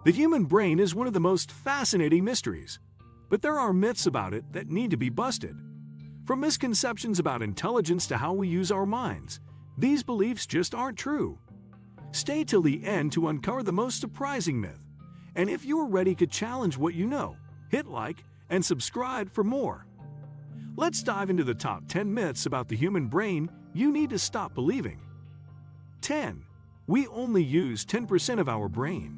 The human brain is one of the most fascinating mysteries, but there are myths about it that need to be busted. From misconceptions about intelligence to how we use our minds, these beliefs just aren't true. Stay till the end to uncover the most surprising myth. And if you're ready to challenge what you know, hit like and subscribe for more. Let's dive into the top 10 myths about the human brain you need to stop believing. 10. We only use 10% of our brain.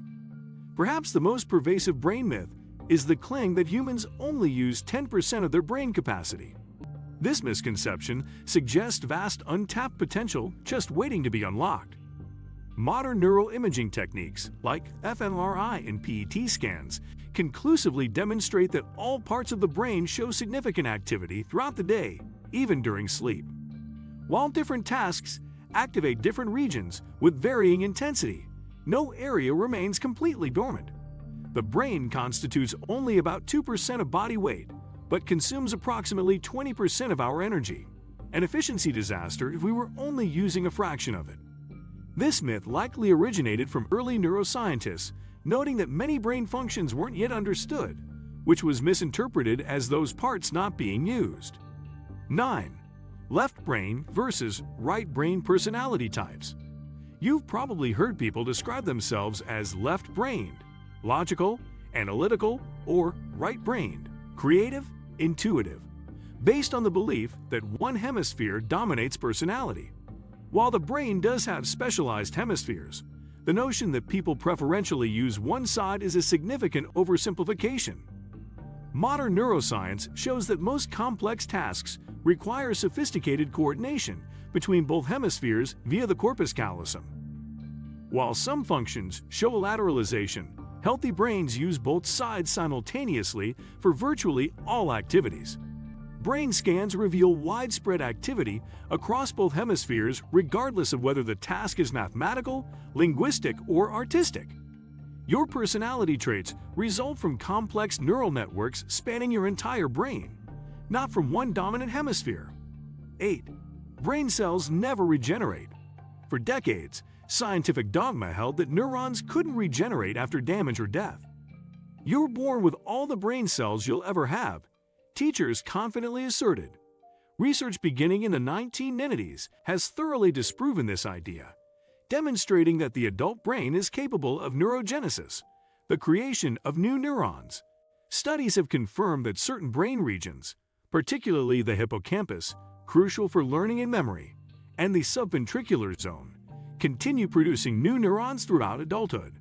Perhaps the most pervasive brain myth is the claim that humans only use 10% of their brain capacity. This misconception suggests vast untapped potential just waiting to be unlocked. Modern neural imaging techniques like fMRI and PET scans conclusively demonstrate that all parts of the brain show significant activity throughout the day, even during sleep. While different tasks activate different regions with varying intensity, no area remains completely dormant. The brain constitutes only about 2% of body weight, but consumes approximately 20% of our energy, an efficiency disaster if we were only using a fraction of it. This myth likely originated from early neuroscientists, noting that many brain functions weren't yet understood, which was misinterpreted as those parts not being used. 9. Left brain versus right brain personality types. You've probably heard people describe themselves as left-brained, logical, analytical, or right-brained, creative, intuitive, based on the belief that one hemisphere dominates personality. While the brain does have specialized hemispheres, the notion that people preferentially use one side is a significant oversimplification. Modern neuroscience shows that most complex tasks require sophisticated coordination between both hemispheres via the corpus callosum. While some functions show lateralization, healthy brains use both sides simultaneously for virtually all activities. Brain scans reveal widespread activity across both hemispheres regardless of whether the task is mathematical, linguistic, or artistic. Your personality traits result from complex neural networks spanning your entire brain, not from one dominant hemisphere. 8. Brain cells never regenerate. For decades, scientific dogma held that neurons couldn't regenerate after damage or death. You're born with all the brain cells you'll ever have, teachers confidently asserted. Research beginning in the 1990s has thoroughly disproven this idea, demonstrating that the adult brain is capable of neurogenesis, the creation of new neurons. Studies have confirmed that certain brain regions, particularly the hippocampus, crucial for learning and memory, and the subventricular zone, continue producing new neurons throughout adulthood.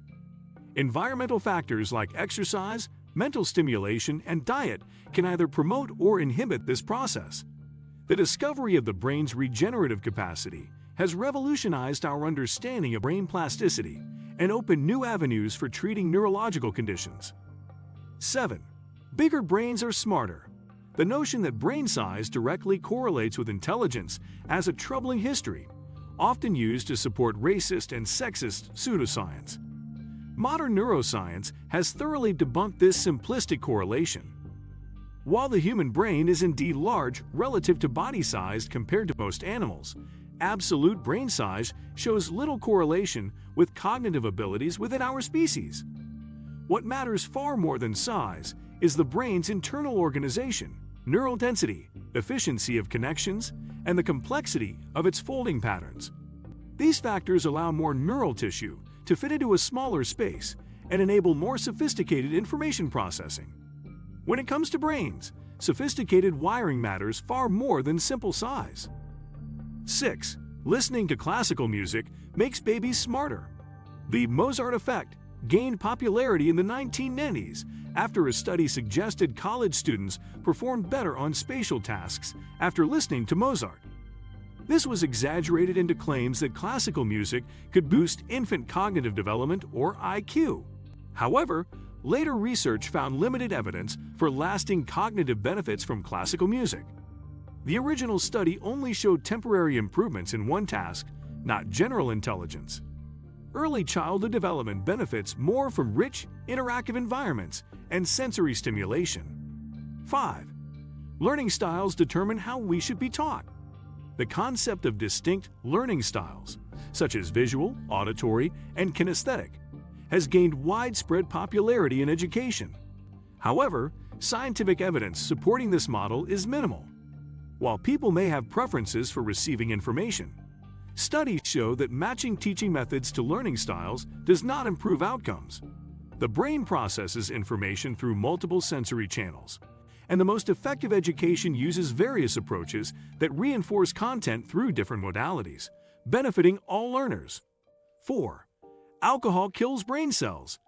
Environmental factors like exercise, mental stimulation, and diet can either promote or inhibit this process. The discovery of the brain's regenerative capacity has revolutionized our understanding of brain plasticity and opened new avenues for treating neurological conditions. 7. Bigger brains are smarter. The notion that brain size directly correlates with intelligence has a troubling history, often used to support racist and sexist pseudoscience. Modern neuroscience has thoroughly debunked this simplistic correlation. While the human brain is indeed large relative to body size compared to most animals, absolute brain size shows little correlation with cognitive abilities within our species. What matters far more than size is the brain's internal organization, neural density, efficiency of connections, and the complexity of its folding patterns. These factors allow more neural tissue to fit into a smaller space and enable more sophisticated information processing. When it comes to brains, sophisticated wiring matters far more than simple size. 6. Listening to classical music makes babies smarter. The Mozart effect gained popularity in the 1990s after a study suggested college students performed better on spatial tasks after listening to Mozart. This was exaggerated into claims that classical music could boost infant cognitive development or IQ. However, later research found limited evidence for lasting cognitive benefits from classical music. The original study only showed temporary improvements in one task, not general intelligence. Early childhood development benefits more from rich, interactive environments and sensory stimulation. 5. Learning styles determine how we should be taught. The concept of distinct learning styles, such as visual, auditory, and kinesthetic, has gained widespread popularity in education. However, scientific evidence supporting this model is minimal. While people may have preferences for receiving information, studies show that matching teaching methods to learning styles does not improve outcomes. The brain processes information through multiple sensory channels, and the most effective education uses various approaches that reinforce content through different modalities, benefiting all learners. 4. Alcohol kills brain cells.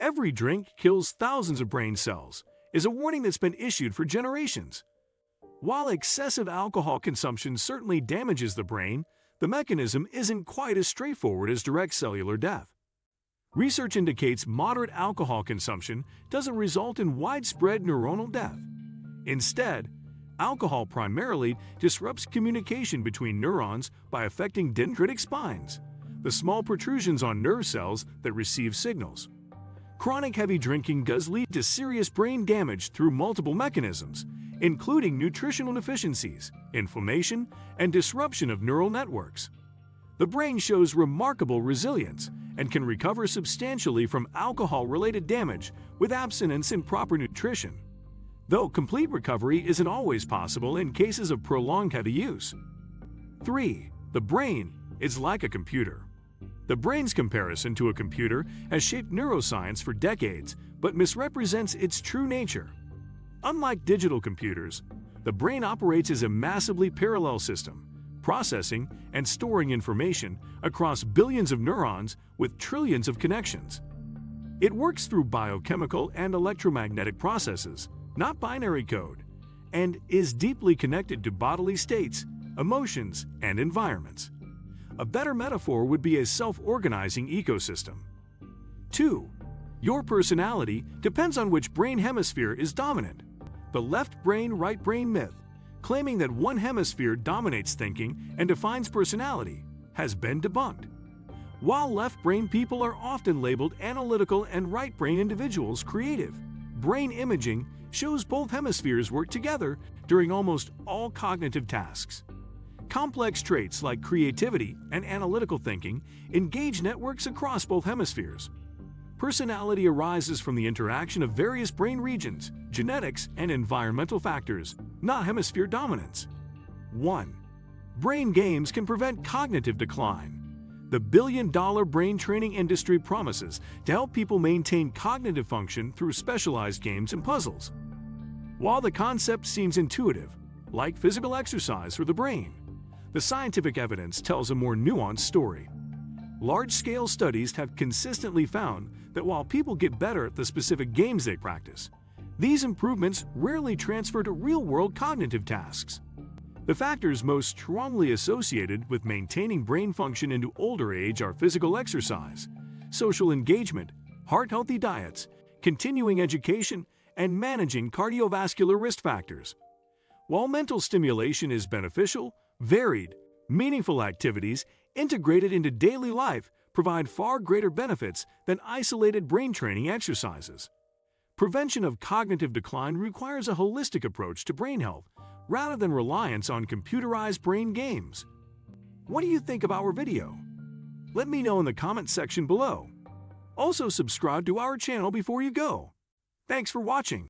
Every drink kills thousands of brain cells is a warning that's been issued for generations. While excessive alcohol consumption certainly damages the brain, the mechanism isn't quite as straightforward as direct cellular death. Research indicates moderate alcohol consumption doesn't result in widespread neuronal death. Instead, alcohol primarily disrupts communication between neurons by affecting dendritic spines, the small protrusions on nerve cells that receive signals. Chronic heavy drinking does lead to serious brain damage through multiple mechanisms, including nutritional deficiencies, inflammation, and disruption of neural networks. The brain shows remarkable resilience and can recover substantially from alcohol-related damage with abstinence and proper nutrition, though complete recovery isn't always possible in cases of prolonged heavy use. 3. The brain is like a computer. The brain's comparison to a computer has shaped neuroscience for decades, but misrepresents its true nature. Unlike digital computers, the brain operates as a massively parallel system, processing and storing information across billions of neurons with trillions of connections. It works through biochemical and electromagnetic processes, not binary code, and is deeply connected to bodily states, emotions, and environments. A better metaphor would be a self-organizing ecosystem. 2. Your personality depends on which brain hemisphere is dominant. The left brain, right brain myth, claiming that one hemisphere dominates thinking and defines personality, has been debunked. While left brain people are often labeled analytical and right brain individuals creative, brain imaging shows both hemispheres work together during almost all cognitive tasks. Complex traits like creativity and analytical thinking engage networks across both hemispheres. Personality arises from the interaction of various brain regions, genetics, and environmental factors, not hemisphere dominance. 1. Brain games can prevent cognitive decline. The billion-dollar brain training industry promises to help people maintain cognitive function through specialized games and puzzles. While the concept seems intuitive, like physical exercise for the brain, the scientific evidence tells a more nuanced story. Large-scale studies have consistently found that while people get better at the specific games they practice, these improvements rarely transfer to real-world cognitive tasks. The factors most strongly associated with maintaining brain function into older age are physical exercise, social engagement, heart-healthy diets, continuing education, and managing cardiovascular risk factors. While mental stimulation is beneficial, varied, meaningful activities integrated into daily life provide far greater benefits than isolated brain training exercises. Prevention of cognitive decline requires a holistic approach to brain health rather than reliance on computerized brain games. What do you think of our video? Let me know in the comment section below. Also, subscribe to our channel before you go. Thanks for watching.